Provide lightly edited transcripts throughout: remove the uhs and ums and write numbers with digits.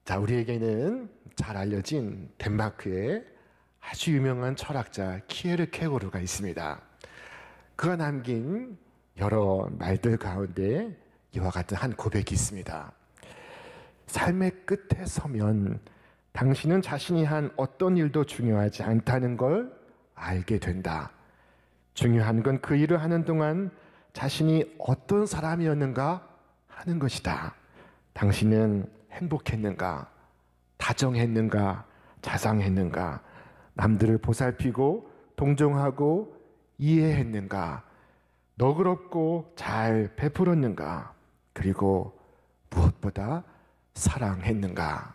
자, 우리에게는 잘 알려진 덴마크의 아주 유명한 철학자 키에르케고르가 있습니다. 그가 남긴 여러 말들 가운데 이와 같은 한 고백이 있습니다. 삶의 끝에 서면 당신은 자신이 한 어떤 일도 중요하지 않다는 걸 알게 된다. 중요한 건 그 일을 하는 동안 자신이 어떤 사람이었는가 하는 것이다. 당신은 행복했는가, 다정했는가, 자상했는가, 남들을 보살피고 동정하고 이해했는가, 너그럽고 잘 베풀었는가, 그리고 무엇보다 사랑했는가.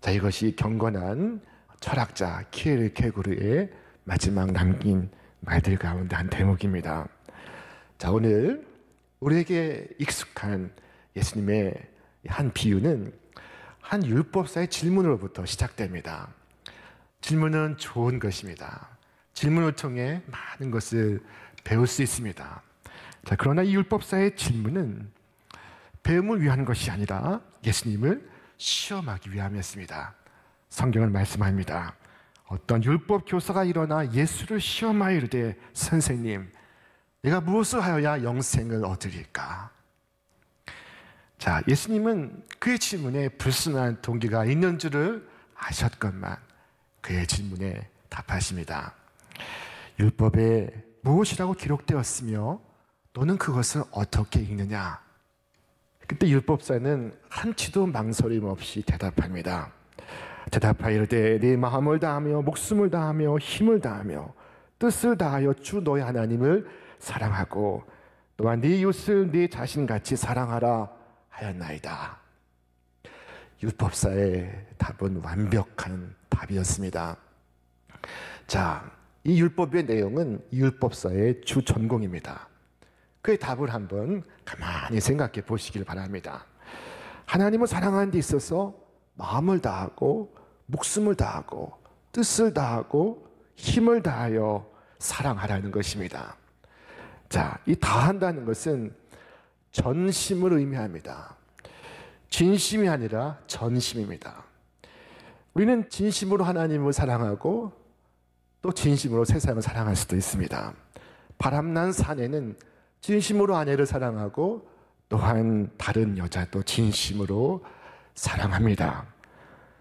자, 이것이 경건한 철학자 키에르케고르의 마지막 남긴 말들 가운데 한 대목입니다. 자, 오늘 우리에게 익숙한 예수님의 한 비유는 한 율법사의 질문으로부터 시작됩니다. 질문은 좋은 것입니다. 질문을 통해 많은 것을 배울 수 있습니다. 자, 그러나 이 율법사의 질문은 배움을 위한 것이 아니라 예수님을 시험하기 위함이었습니다. 성경은 말씀합니다. 어떤 율법 교사가 일어나 예수를 시험하여 이르되, 선생님, 내가 무엇을 하여야 영생을 얻으리까? 자, 예수님은 그의 질문에 불순한 동기가 있는 줄을 아셨건만 그의 질문에 답하십니다. 율법에 무엇이라고 기록되었으며 너는 그것을 어떻게 읽느냐? 그때 율법사는 한치도 망설임 없이 대답합니다. 대답하여 이르되, 네 마음을 다하며 목숨을 다하며 힘을 다하며 뜻을 다하여 주 너의 하나님을 사랑하고 또한 네 이웃을 네 자신같이 사랑하라 하였나이다. 율법사의 답은 완벽한 답이었습니다. 자, 이 율법의 내용은 이 율법사의 주 전공입니다. 그의 답을 한번 가만히 생각해 보시길 바랍니다. 하나님을 사랑하는 데 있어서 마음을 다하고 목숨을 다하고 뜻을 다하고 힘을 다하여 사랑하라는 것입니다. 자, 이 다한다는 것은 전심을 의미합니다. 진심이 아니라 전심입니다. 우리는 진심으로 하나님을 사랑하고 또 진심으로 세상을 사랑할 수도 있습니다. 바람난 사내는 진심으로 아내를 사랑하고 또한 다른 여자도 진심으로 사랑합니다.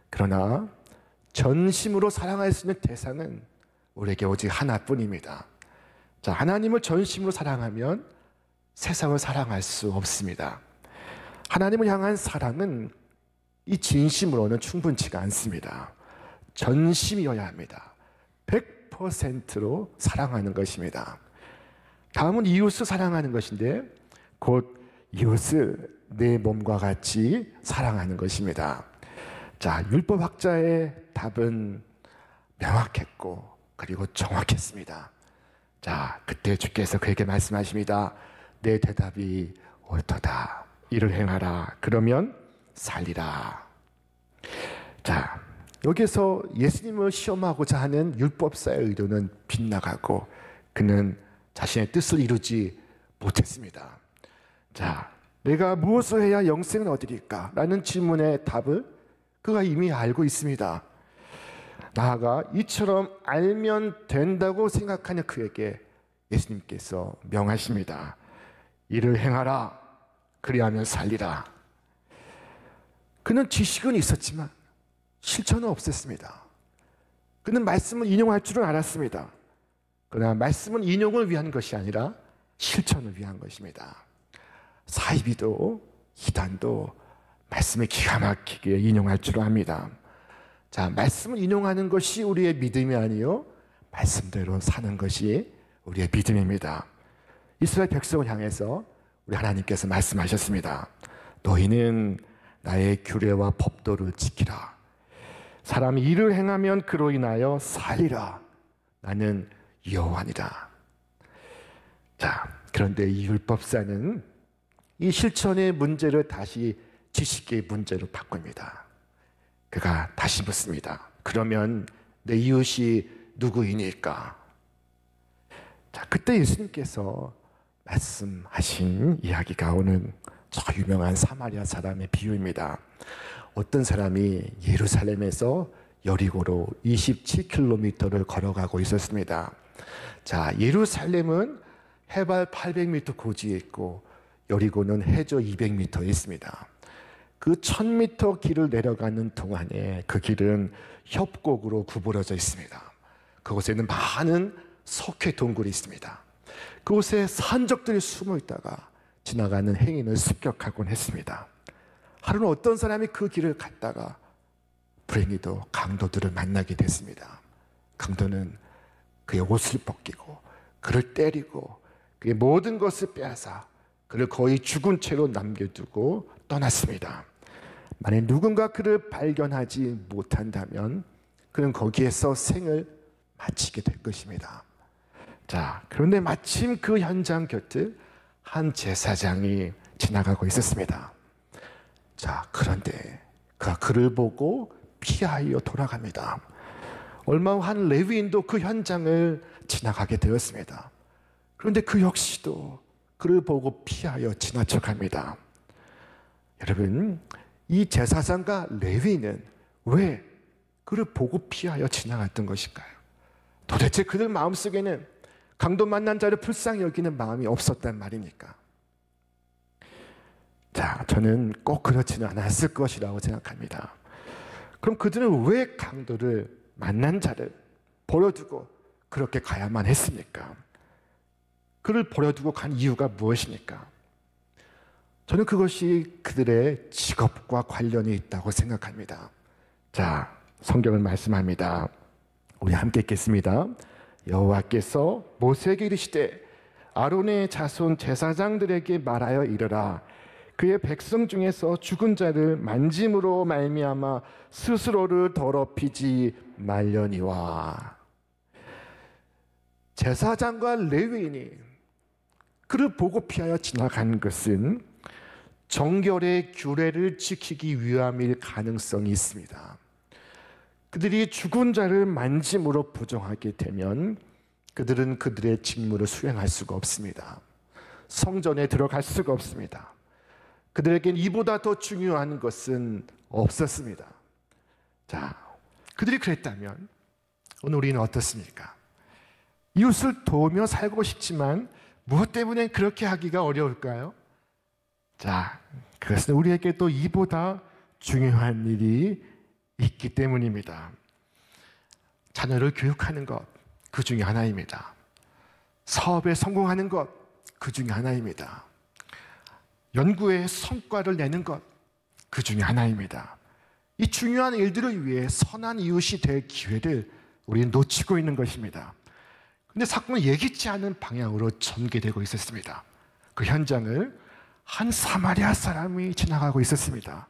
그러나 전심으로 사랑할 수 있는 대상은 우리에게 오직 하나뿐입니다. 자, 하나님을 전심으로 사랑하면 세상을 사랑할 수 없습니다. 하나님을 향한 사랑은 이 진심으로는 충분치가 않습니다. 전심이어야 합니다. 100%로 사랑하는 것입니다. 다음은 이웃을 사랑하는 것인데 곧 이웃을 내 몸과 같이 사랑하는 것입니다. 자, 율법학자의 답은 명확했고 그리고 정확했습니다. 자, 그때 주께서 그에게 말씀하십니다. 내 대답이 옳도다. 이를 행하라. 그러면 살리라. 자, 여기서 예수님을 시험하고자 하는 율법사의 의도는 빗나가고 그는 자신의 뜻을 이루지 못했습니다. 자, 내가 무엇을 해야 영생을 얻으리까? 라는 질문의 답을 그가 이미 알고 있습니다. 나아가 이처럼 알면 된다고 생각하는 그에게 예수님께서 명하십니다. 이를 행하라. 그리하면 살리라. 그는 지식은 있었지만 실천은 없었습니다. 그는 말씀을 인용할 줄은 알았습니다. 그러나 말씀은 인용을 위한 것이 아니라 실천을 위한 것입니다. 사이비도 이단도 말씀을 기가 막히게 인용할 줄 압니다. 자, 말씀을 인용하는 것이 우리의 믿음이 아니요 말씀대로 사는 것이 우리의 믿음입니다. 이스라엘 백성을 향해서 우리 하나님께서 말씀하셨습니다. 너희는 나의 규례와 법도를 지키라. 사람이 이를 행하면 그로 인하여 살리라. 나는 여호와니라. 자, 그런데 이 율법사는 이 실천의 문제를 다시 지식의 문제로 바꿉니다. 그가 다시 묻습니다. 그러면 내 이웃이 누구이니까? 자, 그때 예수님께서 말씀하신 이야기가 오늘 저 유명한 사마리아 사람의 비유입니다. 어떤 사람이 예루살렘에서 여리고로 27km를 걸어가고 있었습니다. 자, 예루살렘은 해발 800m 고지에 있고 여리고는 해저 200m에 있습니다. 그 1000m 길을 내려가는 동안에 그 길은 협곡으로 구부러져 있습니다. 그곳에는 많은 석회 동굴이 있습니다. 그곳에 산적들이 숨어 있다가 지나가는 행인을 습격하곤 했습니다. 하루는 어떤 사람이 그 길을 갔다가 불행히도 강도들을 만나게 됐습니다. 강도는 그의 옷을 벗기고 그를 때리고 그의 모든 것을 빼앗아 그를 거의 죽은 채로 남겨두고 떠났습니다. 만약 누군가 그를 발견하지 못한다면 그는 거기에서 생을 마치게 될 것입니다. 자, 그런데 마침 그 현장 곁을 한 제사장이 지나가고 있었습니다. 자, 그런데 그가 그를 보고 피하여 돌아갑니다. 얼마 후 한 레위인도 그 현장을 지나가게 되었습니다. 그런데 그 역시도 그를 보고 피하여 지나쳐갑니다. 여러분, 이 제사장과 레위인은 왜 그를 보고 피하여 지나갔던 것일까요? 도대체 그들 마음속에는 강도 만난 자를 불쌍히 여기는 마음이 없었단 말입니까? 자, 저는 꼭 그렇지는 않았을 것이라고 생각합니다. 그럼 그들은 왜 강도를 만난 자를 버려두고 그렇게 가야만 했습니까? 그를 버려두고 간 이유가 무엇입니까? 저는 그것이 그들의 직업과 관련이 있다고 생각합니다. 자, 성경은 말씀합니다. 우리 함께 읽겠습니다. 여호와께서 모세에게 이르시되 아론의 자손 제사장들에게 말하여 이르라. 그의 백성 중에서 죽은 자를 만짐으로 말미암아 스스로를 더럽히지 말려니와. 제사장과 레위인이 그를 보고 피하여 지나간 것은 정결의 규례를 지키기 위함일 가능성이 있습니다. 그들이 죽은 자를 만짐으로 부정하게 되면 그들은 그들의 직무를 수행할 수가 없습니다. 성전에 들어갈 수가 없습니다. 그들에겐 이보다 더 중요한 것은 없었습니다. 자, 그들이 그랬다면 오늘 우리는 어떻습니까? 이웃을 도우며 살고 싶지만 무엇 때문에 그렇게 하기가 어려울까요? 자, 그것은 우리에게 또 이보다 중요한 일이 있기 때문입니다. 자녀를 교육하는 것, 그 중에 하나입니다. 사업에 성공하는 것, 그 중에 하나입니다. 연구에 성과를 내는 것, 그 중에 하나입니다. 이 중요한 일들을 위해 선한 이웃이 될 기회를 우리는 놓치고 있는 것입니다. 그런데 사건은 예기치 않은 방향으로 전개되고 있었습니다. 그 현장을 한 사마리아 사람이 지나가고 있었습니다.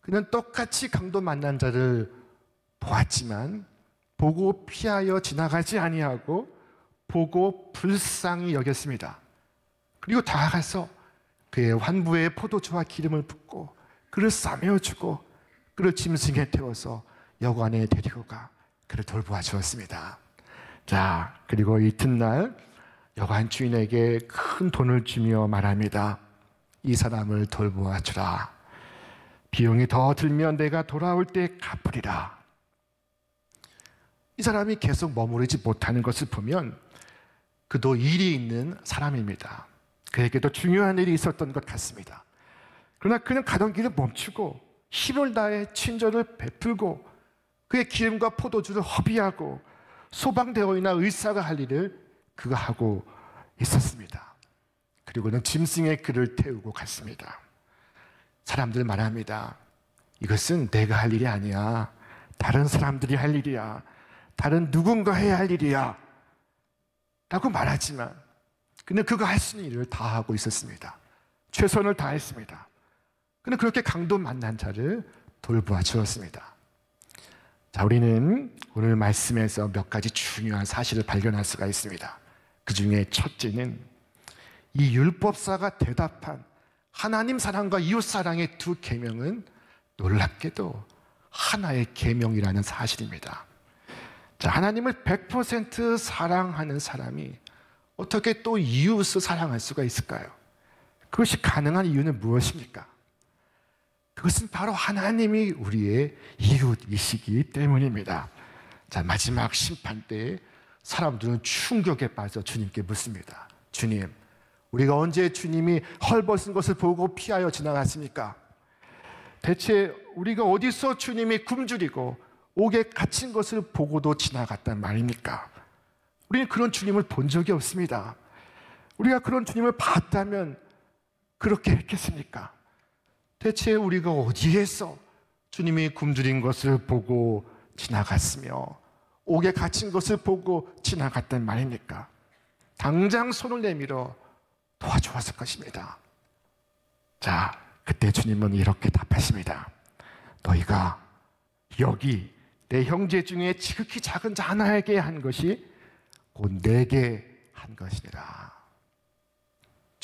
그는 똑같이 강도 만난 자를 보았지만 보고 피하여 지나가지 아니하고 보고 불쌍히 여겼습니다. 그리고 다가가서 그의 환부에 포도주와 기름을 붓고 그를 싸매어주고 그를 짐승에 태워서 여관에 데리고 가 그를 돌보아 주었습니다. 자, 그리고 이튿날 여관 주인에게 큰 돈을 주며 말합니다. 이 사람을 돌보아 주라. 비용이 더 들면 내가 돌아올 때 갚으리라. 이 사람이 계속 머무르지 못하는 것을 보면 그도 일이 있는 사람입니다. 그에게도 중요한 일이 있었던 것 같습니다. 그러나 그는 가던 길을 멈추고 힘을 다해 친절을 베풀고 그의 기름과 포도주를 허비하고 소방대원이나 의사가 할 일을 그가 하고 있었습니다. 그리고는 짐승의 그를 태우고 갔습니다. 사람들 말합니다. 이것은 내가 할 일이 아니야. 다른 사람들이 할 일이야. 다른 누군가 해야 할 일이야. 라고 말하지만 그는 그가 할 수 있는 일을 다 하고 있었습니다. 최선을 다했습니다. 그는 그렇게 강도 만난 자를 돌보아 주었습니다. 자, 우리는 오늘 말씀에서 몇 가지 중요한 사실을 발견할 수가 있습니다. 그 중에 첫째는 이 율법사가 대답한 하나님 사랑과 이웃 사랑의 두 계명은 놀랍게도 하나의 계명이라는 사실입니다. 자, 하나님을 100% 사랑하는 사람이 어떻게 또 이웃을 사랑할 수가 있을까요? 그것이 가능한 이유는 무엇입니까? 그것은 바로 하나님이 우리의 이웃이시기 때문입니다. 자, 마지막 심판 때에 사람들은 충격에 빠져 주님께 묻습니다. 주님, 우리가 언제 주님이 헐벗은 것을 보고 피하여 지나갔습니까? 대체 우리가 어디서 주님이 굶주리고 옥에 갇힌 것을 보고도 지나갔단 말입니까? 우리는 그런 주님을 본 적이 없습니다. 우리가 그런 주님을 봤다면 그렇게 했겠습니까? 대체 우리가 어디에서 주님이 굶주린 것을 보고 지나갔으며 옥에 갇힌 것을 보고 지나갔단 말입니까? 당장 손을 내밀어 도와주었을 것입니다. 자, 그때 주님은 이렇게 답하십니다. 너희가 여기 내 형제 중에 지극히 작은 자 하나에게 한 것이 곧 내게 한 것이니라.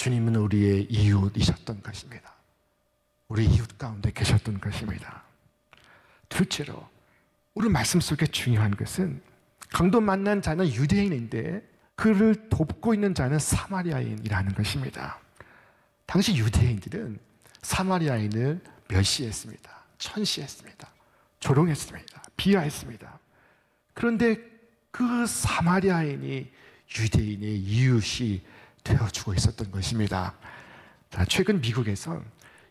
주님은 우리의 이웃이셨던 것입니다. 우리 이웃 가운데 계셨던 것입니다. 둘째로 오늘 말씀 속에 중요한 것은 강도 만난 자는 유대인인데 그를 돕고 있는 자는 사마리아인이라는 것입니다. 당시 유대인들은 사마리아인을 멸시했습니다. 천시했습니다. 조롱했습니다. 비하했습니다. 그런데 그 사마리아인이 유대인의 이웃이 되어주고 있었던 것입니다. 자, 최근 미국에서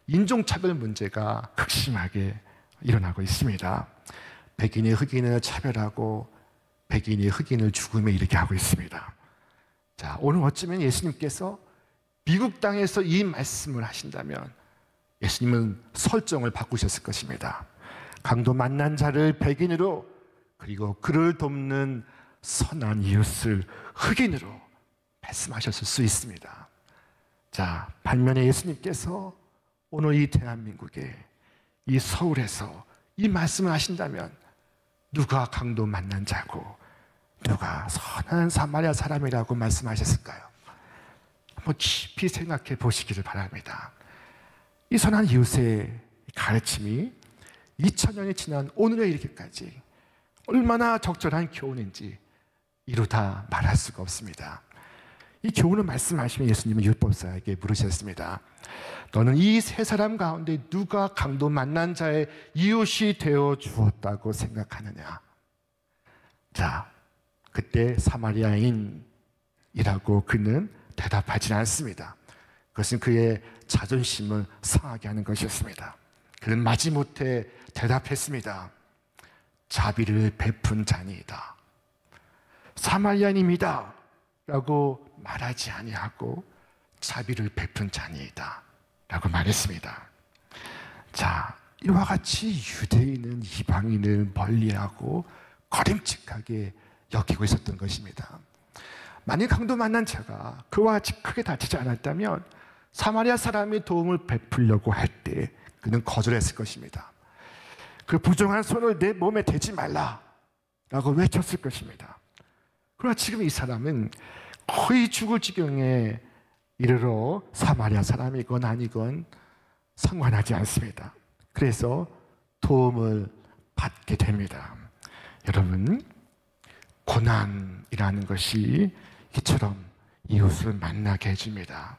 인종차별 문제가 극심하게 일어나고 있습니다. 백인이 흑인을 차별하고 백인이 흑인을 죽음에 이르게 하고 있습니다. 자, 오늘 어쩌면 예수님께서 미국 땅에서 이 말씀을 하신다면 예수님은 설정을 바꾸셨을 것입니다. 강도 만난 자를 백인으로 그리고 그를 돕는 선한 이웃을 흑인으로 말씀하셨을 수 있습니다. 자, 반면에 예수님께서 오늘 이 대한민국에 이 서울에서 이 말씀을 하신다면 누가 강도 만난 자고 누가 선한 사마리아 사람이라고 말씀하셨을까요? 한번 깊이 생각해 보시기를 바랍니다. 이 선한 이웃의 가르침이 2000년이 지난 오늘에 이르기까지 얼마나 적절한 교훈인지 이루다 말할 수가 없습니다. 이 교훈을 말씀하시면 예수님은 율법사에게 물으셨습니다. 너는 이 세 사람 가운데 누가 강도 만난 자의 이웃이 되어 주었다고 생각하느냐? 자, 그때 사마리아인이라고 그는 대답하지 않습니다. 그것은 그의 자존심을 상하게 하는 것이었습니다. 그는 마지못해 대답했습니다. 자비를 베푼 자니이다. 사마리아인입니다 라고 말하지 아니하고 자비를 베푼 자니이다 라고 말했습니다. 자, 이와 같이 유대인은 이방인을 멀리하고 거림직하게 여기고 있었던 것입니다. 만약 강도 만난 자가 그와 같이 크게 다치지 않았다면 사마리아 사람이 도움을 베풀려고 할 때 그는 거절했을 것입니다. 그 부정한 손을 내 몸에 대지 말라 라고 외쳤을 것입니다. 그러나 지금 이 사람은 거의 죽을 지경에 이르러 사마리아 사람이건 아니건 상관하지 않습니다. 그래서 도움을 받게 됩니다. 여러분, 고난이라는 것이 이처럼 이웃을 만나게 해줍니다.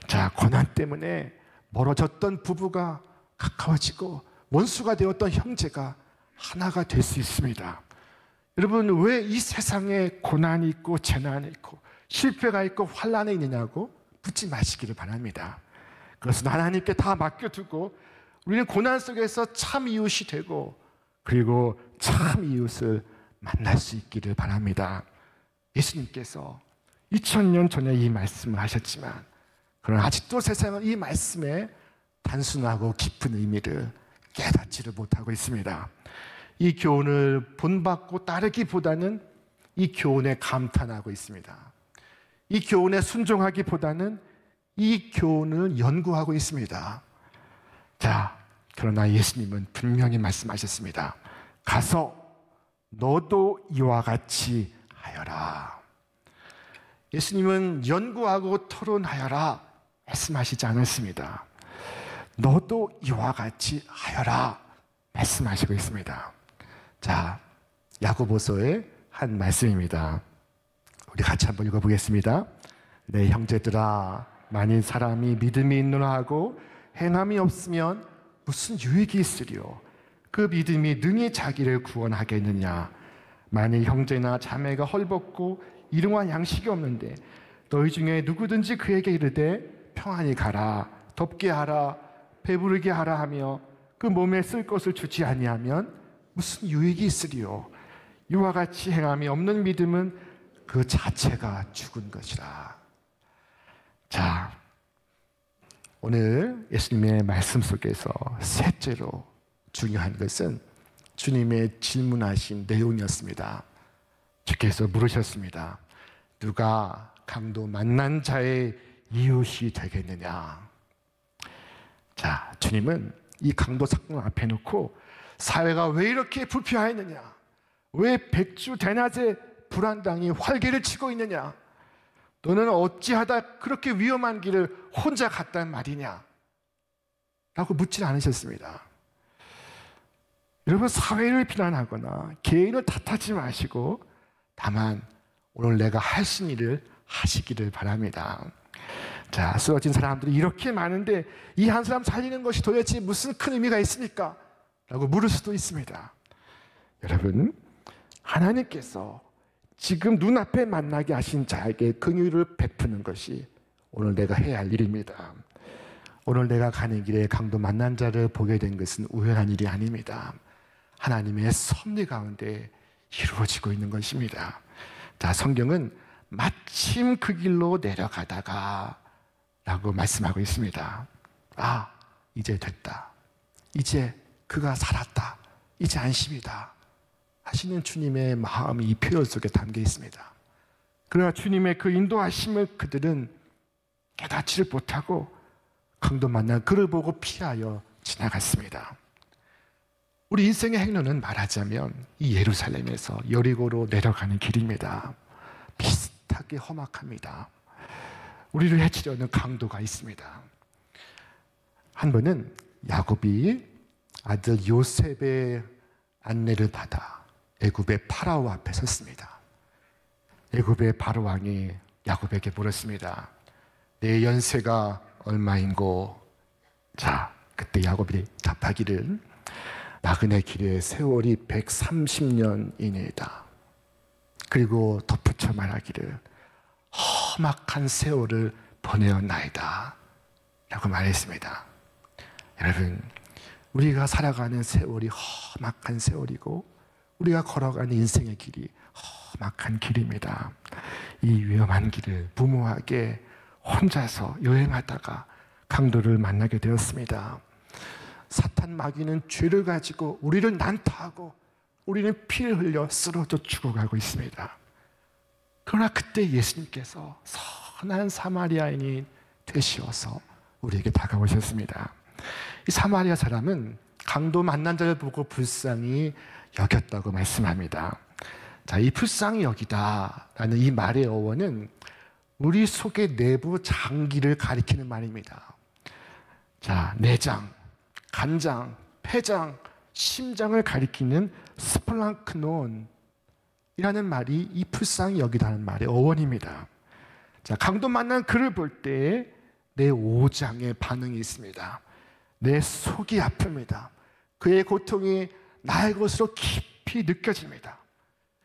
자, 고난 때문에 멀어졌던 부부가 가까워지고 원수가 되었던 형제가 하나가 될 수 있습니다. 여러분, 왜 이 세상에 고난이 있고 재난이 있고 실패가 있고 환난이 있느냐고 묻지 마시기를 바랍니다. 그것은 하나님께 다 맡겨두고 우리는 고난 속에서 참 이웃이 되고 그리고 참 이웃을 만날 수 있기를 바랍니다. 예수님께서 2000년 전에 이 말씀을 하셨지만 그러나 아직도 세상은 이 말씀의 단순하고 깊은 의미를 깨닫지를 못하고 있습니다. 이 교훈을 본받고 따르기보다는 이 교훈에 감탄하고 있습니다. 이 교훈에 순종하기보다는 이 교훈을 연구하고 있습니다. 자, 그러나 예수님은 분명히 말씀하셨습니다. 가서 너도 이와 같이 하여라. 예수님은 연구하고 토론하여라 말씀하시지 않았습니다. 너도 이와 같이 하여라 말씀하시고 있습니다. 자, 야고보서의 한 말씀입니다. 우리 같이 한번 읽어보겠습니다. 내 형제들아, 만일 사람이 믿음이 있노라 하고 행함이 없으면 무슨 유익이 있으리요? 그 믿음이 능히 자기를 구원하겠느냐? 만일 형제나 자매가 헐벗고 일용할 양식이 없는데 너희 중에 누구든지 그에게 이르되 평안히 가라, 덥게 하라, 배부르게 하라 하며 그 몸에 쓸 것을 주지 아니하면 무슨 유익이 있으리요? 이와 같이 행함이 없는 믿음은 그 자체가 죽은 것이라. 자, 오늘 예수님의 말씀 속에서 셋째로 중요한 것은 주님의 질문하신 내용이었습니다. 주께서 물으셨습니다. 누가 강도 만난 자의 이웃이 되겠느냐? 자, 주님은 이 강도 사건 앞에 놓고 사회가 왜 이렇게 불평하였느냐? 왜 백주 대낮에 불안당이 활개를 치고 있느냐? 너는 어찌하다 그렇게 위험한 길을 혼자 갔단 말이냐? 라고 묻지 않으셨습니다. 여러분, 사회를 비난하거나 개인을 탓하지 마시고 다만 오늘 내가 할 수 있는 일을 하시기를 바랍니다. 자, 쓰러진 사람들이 이렇게 많은데 이 한 사람 살리는 것이 도대체 무슨 큰 의미가 있습니까? 라고 물을 수도 있습니다. 여러분, 하나님께서 지금 눈앞에 만나게 하신 자에게 긍휼을 베푸는 것이 오늘 내가 해야 할 일입니다. 오늘 내가 가는 길에 강도 만난 자를 보게 된 것은 우연한 일이 아닙니다. 하나님의 섭리 가운데 이루어지고 있는 것입니다. 자, 성경은 마침 그 길로 내려가다가 라고 말씀하고 있습니다. 아, 이제 됐다. 이제 그가 살았다. 이제 안심이다. 하시는 주님의 마음이 이 표현 속에 담겨 있습니다. 그러나 주님의 그 인도하심을 그들은 깨닫지를 못하고 강도 만난 그를 보고 피하여 지나갔습니다. 우리 인생의 행로는 말하자면 이 예루살렘에서 여리고로 내려가는 길입니다. 비슷하게 험악합니다. 우리를 해치려는 강도가 있습니다. 한 번은 야곱이 아들 요셉의 안내를 받아 애굽의 파라오 앞에 섰습니다. 애굽의 바로 왕이 야곱에게 물었습니다. 내 연세가 얼마인고? 자, 그때 야곱이 답하기를 나그네 길의 세월이 130년이니이다. 그리고 덧붙여 말하기를 험악한 세월을 보내었나이다 라고 말했습니다. 여러분, 우리가 살아가는 세월이 험악한 세월이고 우리가 걸어가는 인생의 길이 험악한 길입니다. 이 위험한 길을 무모하게 혼자서 여행하다가 강도를 만나게 되었습니다. 사탄 마귀는 죄를 가지고 우리를 난타하고 우리는 피를 흘려 쓰러져 죽어가고 있습니다. 그러나 그때 예수님께서 선한 사마리아인이 되시어서 우리에게 다가오셨습니다. 이 사마리아 사람은 강도 만난 자를 보고 불쌍히 여겼다고 말씀합니다. 자, 이 불쌍히 여기다라는 이 말의 어원은 우리 속의 내부 장기를 가리키는 말입니다. 자, 내장, 간장, 폐장, 심장을 가리키는 스플랑크논이라는 말이 이 불쌍히 여기다는 말의 어원입니다. 자, 강도 만난 그를 볼 때 내 오장의 반응이 있습니다. 내 속이 아픕니다. 그의 고통이 나의 것으로 깊이 느껴집니다.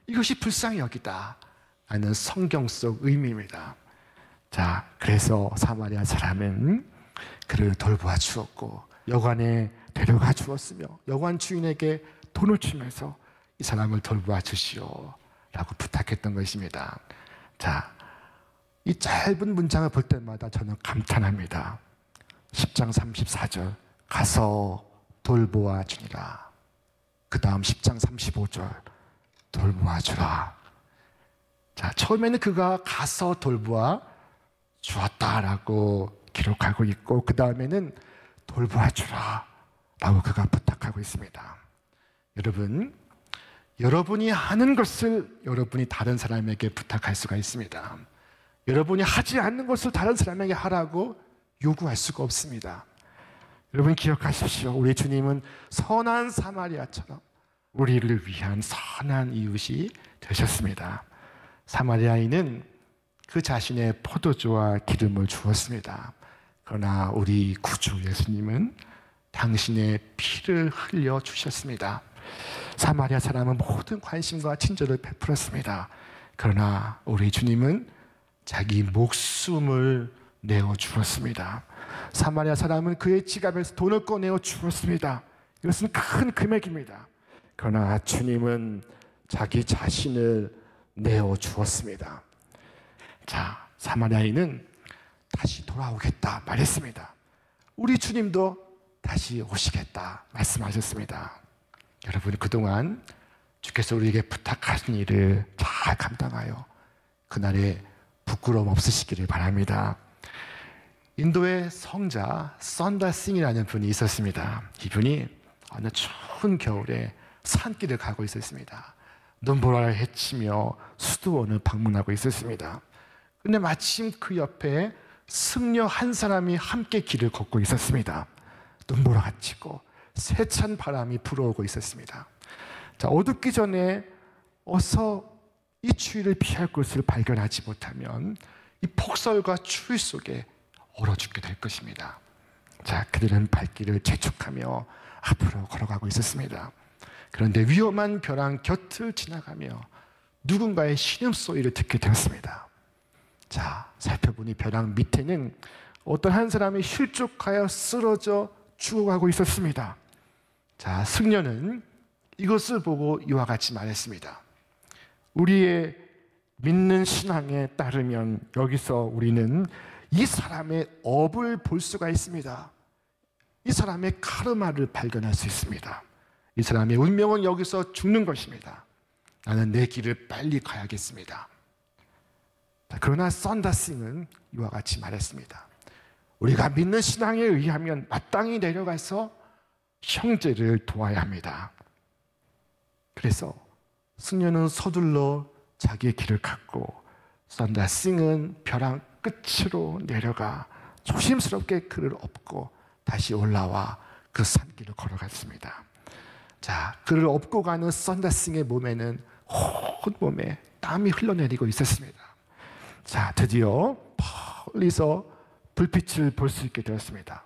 이것이 불쌍히 여기다 라는 성경 속 의미입니다. 자, 그래서 사마리아 사람은 그를 돌보아 주었고 여관에 데려가 주었으며 여관 주인에게 돈을 주면서 이 사람을 돌보아 주시오 라고 부탁했던 것입니다. 자, 이 짧은 문장을 볼 때마다 저는 감탄합니다. 10장 34절 가서 돌보아 주니라. 그 다음 10장 35절 돌보아 주라. 자, 처음에는 그가 가서 돌보아 주었다라고 기록하고 있고 그 다음에는 돌보아 주라 라고 그가 부탁하고 있습니다. 여러분, 여러분이 하는 것을 여러분이 다른 사람에게 부탁할 수가 있습니다. 여러분이 하지 않는 것을 다른 사람에게 하라고 요구할 수가 없습니다. 여러분 기억하십시오. 우리 주님은 선한 사마리아처럼 우리를 위한 선한 이웃이 되셨습니다. 사마리아인은 그 자신의 포도주와 기름을 주었습니다. 그러나 우리 구주 예수님은 당신의 피를 흘려 주셨습니다. 사마리아 사람은 모든 관심과 친절을 베풀었습니다. 그러나 우리 주님은 자기 목숨을 내어 주었습니다. 사마리아 사람은 그의 지갑에서 돈을 꺼내어 주었습니다. 이것은 큰 금액입니다. 그러나 주님은 자기 자신을 내어 주었습니다. 자, 사마리아인은 다시 돌아오겠다 말했습니다. 우리 주님도 다시 오시겠다 말씀하셨습니다. 여러분, 그동안 주께서 우리에게 부탁하신 일을 잘 감당하여 그날에 부끄러움 없으시기를 바랍니다. 인도의 성자 선다싱이라는 분이 있었습니다. 이분이 어느 추운 겨울에 산길을 가고 있었습니다. 눈보라를 헤치며 수도원을 방문하고 있었습니다. 근데 마침 그 옆에 승려 한 사람이 함께 길을 걷고 있었습니다. 눈보라가 치고 세찬 바람이 불어오고 있었습니다. 자, 어둡기 전에 어서 이 추위를 피할 곳을 발견하지 못하면 이 폭설과 추위 속에 얼어 죽게 될 것입니다. 자, 그들은 발길을 재촉하며 앞으로 걸어가고 있었습니다. 그런데 위험한 벼랑 곁을 지나가며 누군가의 신음소리를 듣게 되었습니다. 자, 살펴보니 벼랑 밑에는 어떤 한 사람이 실족하여 쓰러져 죽어가고 있었습니다. 자, 승려는 이것을 보고 이와 같이 말했습니다. 우리의 믿는 신앙에 따르면 여기서 우리는 이 사람의 업을 볼 수가 있습니다. 이 사람의 카르마를 발견할 수 있습니다. 이 사람의 운명은 여기서 죽는 것입니다. 나는 내 길을 빨리 가야겠습니다. 그러나 선다싱은 이와 같이 말했습니다. 우리가 믿는 신앙에 의하면 마땅히 내려가서 형제를 도와야 합니다. 그래서 승려는 서둘러 자기의 길을 갔고 선다싱은 벼랑 끝으로 내려가 조심스럽게 그를 업고 다시 올라와 그 산길을 걸어갔습니다. 자, 그를 업고 가는 선다싱의 몸에는 온몸에 땀이 흘러내리고 있었습니다. 자, 드디어 멀리서 불빛을 볼 수 있게 되었습니다.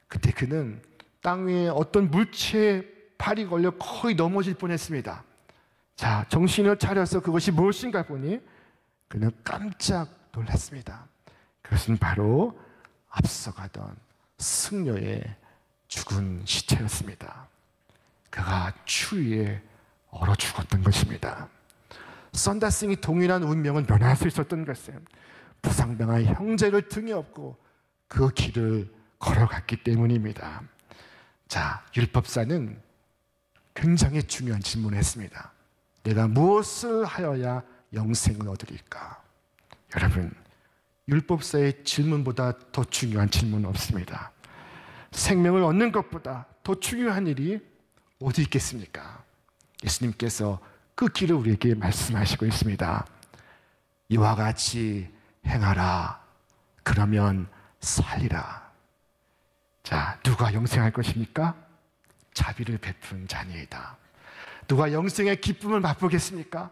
그때 그는 땅 위에 어떤 물체에 발이 걸려 거의 넘어질 뻔했습니다. 자, 정신을 차려서 그것이 무엇인가 보니 그는 깜짝 놀랐습니다. 그것은 바로 앞서가던 승려의 죽은 시체였습니다. 그가 추위에 얼어 죽었던 것입니다. 선다싱이 동일한 운명을 면할 수 있었던 것은 부상당한 형제를 등에 업고 그 길을 걸어갔기 때문입니다. 자, 율법사는 굉장히 중요한 질문을 했습니다. 내가 무엇을 하여야 영생을 얻으리까? 여러분, 율법사의 질문보다 더 중요한 질문은 없습니다. 생명을 얻는 것보다 더 중요한 일이 어디 있겠습니까? 예수님께서 그 길을 우리에게 말씀하시고 있습니다. 이와 같이 행하라. 그러면 살리라. 자, 누가 영생할 것입니까? 자비를 베푼 자니이다. 누가 영생의 기쁨을 맛보겠습니까?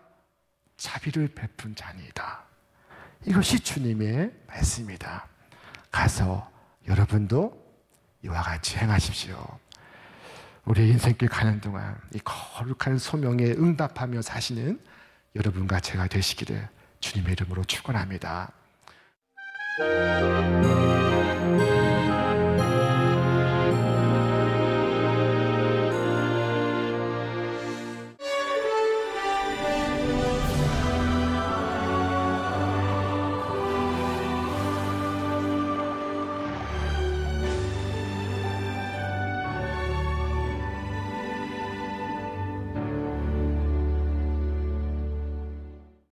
자비를 베푼 자니이다. 이것이 주님의 말씀입니다. 가서 여러분도 이와 같이 행하십시오. 우리의 인생길 가는 동안 이 거룩한 소명에 응답하며 사시는 여러분과 제가 되시기를 주님의 이름으로 축원합니다.